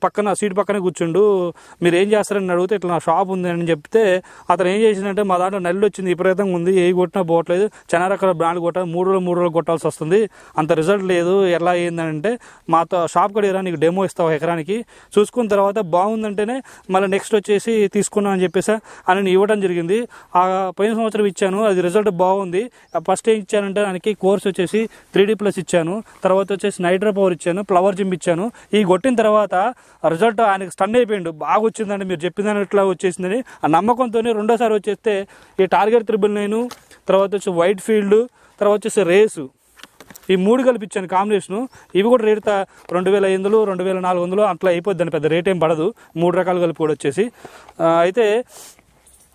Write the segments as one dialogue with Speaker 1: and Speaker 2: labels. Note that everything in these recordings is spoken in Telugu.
Speaker 1: పక్కన సీట్ పక్కనే కూర్చుండు, మీరు ఏం చేస్తారని అడిగితే ఇట్లా నా షాప్ ఉంది అని చెప్తే అతను ఏం చేసిందంటే మా దాంట్లో నల్లి వచ్చింది విపరీతంగా ఉంది, ఏ కొట్టినా పోవట్లేదు, చాలా రకాల బ్రాండ్లు కొట్టాలి, 3 రోజులు కొట్టాల్సి వస్తుంది, అంత రిజల్ట్ లేదు, ఎలా అయ్యిందంటే మాతో షాప్ కడిగిరా నీకు డెమో ఇస్తావు ఎకరానికి, చూసుకున్న తర్వాత బాగుందంటేనే మళ్ళీ నెక్స్ట్ వచ్చేసి తీసుకున్నాను అని చెప్పేసి అని ఇవ్వడం జరిగింది. ఆ పోయిన సంవత్సరం ఇచ్చాను, అది రిజల్ట్ బాగుంది. ఫస్ట్ ఏం ఇచ్చానంటే దానికి కోర్స్ వచ్చేసి 3D+ ఇచ్చాను, తర్వాత వచ్చేసి నైట్రో పవర్ ఇచ్చాను, ఫ్లవర్ జిమ్ ఇచ్చాను. ఈ కొట్టిన తర్వాత రిజల్ట్ ఆయనకి స్టన్ అయిపోయిండు, బాగా వచ్చిందండి మీరు చెప్పిన ఇట్లా వచ్చేసిందని ఆ నమ్మకంతో రెండోసారి వచ్చేస్తే ఈ టార్గెట్ 999, తర్వాత వచ్చి వైట్ ఫీల్డ్, తర్వాత వచ్చేసి రేసు, ఈ 3 కలిపిచ్చాను కాంబినేషను. ఇవి కూడా రేట్ 2500, 2400 అట్లా అయిపోద్ది అని, పెద్ద రేట్ ఏం పడదు, 3 రకాలు కలిపి కూడా వచ్చేసి. అయితే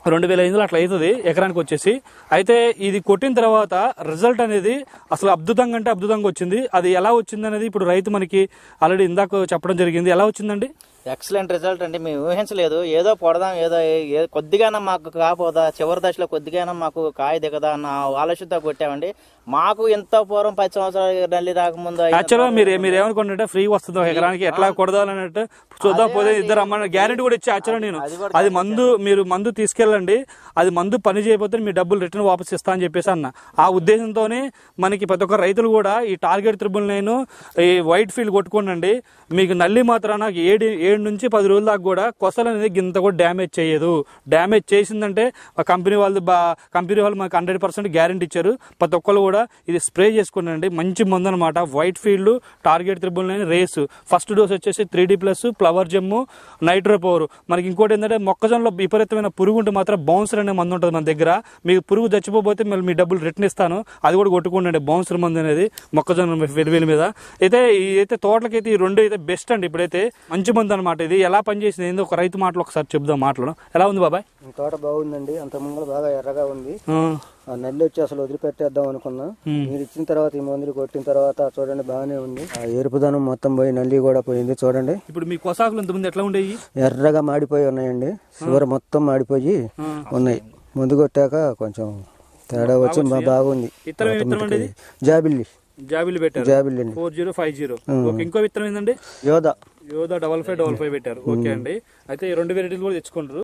Speaker 1: 2500 అట్లా అవుతుంది ఎకరానికి వచ్చేసి. అయితే ఇది కొట్టిన తర్వాత రిజల్ట్ అనేది అసలు అద్భుతంగా అంటే అద్భుతంగా వచ్చింది. అది ఎలా వచ్చింది అనేది ఇప్పుడు రైతు మనకి ఆల్రెడీ ఇందాక చెప్పడం జరిగింది. ఎలా వచ్చిందండి?
Speaker 2: ఎక్సలెంట్ రిజల్ట్ అండి. మేము ఊహించలేదు, ఏదో పొడదాం, ఏదో కొద్దిగానే మాకు కాపోదా, చివరి దశలో కొద్దిగానే మాకు కాయ దిగదా అన్న ఆలోచనతో కొట్టామండి. మాకు ఎంత పూర్వం 10 సంవత్సరాలు నల్లి రాకముందు
Speaker 1: యాక్చువల్గా మీరు ఏమనుకుంటే ఫ్రీ వస్తుంది ఎకరానికి, ఎట్లా కొడదాలన్నట్టు చూద్దాం పోతే ఇద్దరు అమ్మ గ్యారెంటీ కూడా ఇచ్చే. యాక్చువల్గా నేను అది మీరు మందు తీసుకెళ్ళండి, అది మందు పని చేయకపోతే మీ డబ్బులు రిటర్న్ వాపస్ ఇస్తా అని చెప్పేసి అన్న. ఆ ఉద్దేశంతోనే మనకి ప్రతి ఒక్క రైతులు కూడా ఈ టార్గెట్ 999 ఈ వైట్ ఫీల్డ్ కొట్టుకోండి. మీకు నల్లి మాత్రాన 7 నుంచి 10 రోజుల దాకా కూడా కొసలు అనేది గింత కూడా డ్యామేజ్ చేయదు. డ్యామేజ్ చేసిందంటే కంపెనీ వాళ్ళు మనకు 100% గ్యారెంటీ ఇచ్చారు. ప్రతి ఒక్కరు కూడా ఇది స్ప్రే చేసుకోండి, మంచి మందు అనమాట. White field, target 999 race. First dose వచ్చేసి 3D+, flower gem, nitro power. మనకి ఇంకోటి ఏంటంటే మొక్కజొన్నలో విపరీతమైన పురుగు ఉంటే మాత్రం బౌన్సర్ అనే మందు ఉంటుంది మన దగ్గర. మీకు పురుగు చచ్చిపోతే మళ్ళీ మీ డబ్బులు రిటర్న్ ఇస్తాను, అది కూడా కొట్టుకోండి. బౌన్సర్ మందు అనేది మొక్కజొన్న వెలువెల మీద. అయితే తోటలకైతే ఈ 2 అయితే బెస్ట్ అండి. ఇప్పుడైతే మంచి మందు అనమాట. ఇది ఎలా పనిచేసింది ఏందో ఒక రైతు మాటలు ఒకసారి చెప్దాం. మాటలు ఎలా ఉంది బాబాయ్?
Speaker 3: తోట బాగుందండి, అంత ముంగలు బాగా ఎర్రగా ఉంది. ఆ నల్లి వచ్చి అసలు వదిలిపెట్టేద్దాం అనుకున్నా, మీరు ఇచ్చిన తర్వాత ఈ మందులు కొట్టిన తర్వాత చూడండి బాగానే ఉంది. ఆ ఎరుపుదనం మొత్తం పోయి నల్లి కూడా పోయింది చూడండి.
Speaker 1: ఇప్పుడు మీ కొసాకులు ఇంతకుముందు ఎట్లా ఉండేవి?
Speaker 3: ఎర్రగా మాడిపోయి ఉన్నాయండి, చివర మొత్తం మాడిపోయి ఉన్నాయి. ముందు కొట్టాక కొంచెం తేడా వచ్చి బాగుంది.
Speaker 1: జాబిల్లి పెట్టారు, జాబిల్లి 4050. ఇంకో విత్తనం ఏంటండి?
Speaker 3: యోధా
Speaker 1: 5555 పెట్టారు. ఓకే అండి. అయితే ఈ 2 వెరైటీలు కూడా తెచ్చుకుంటారు.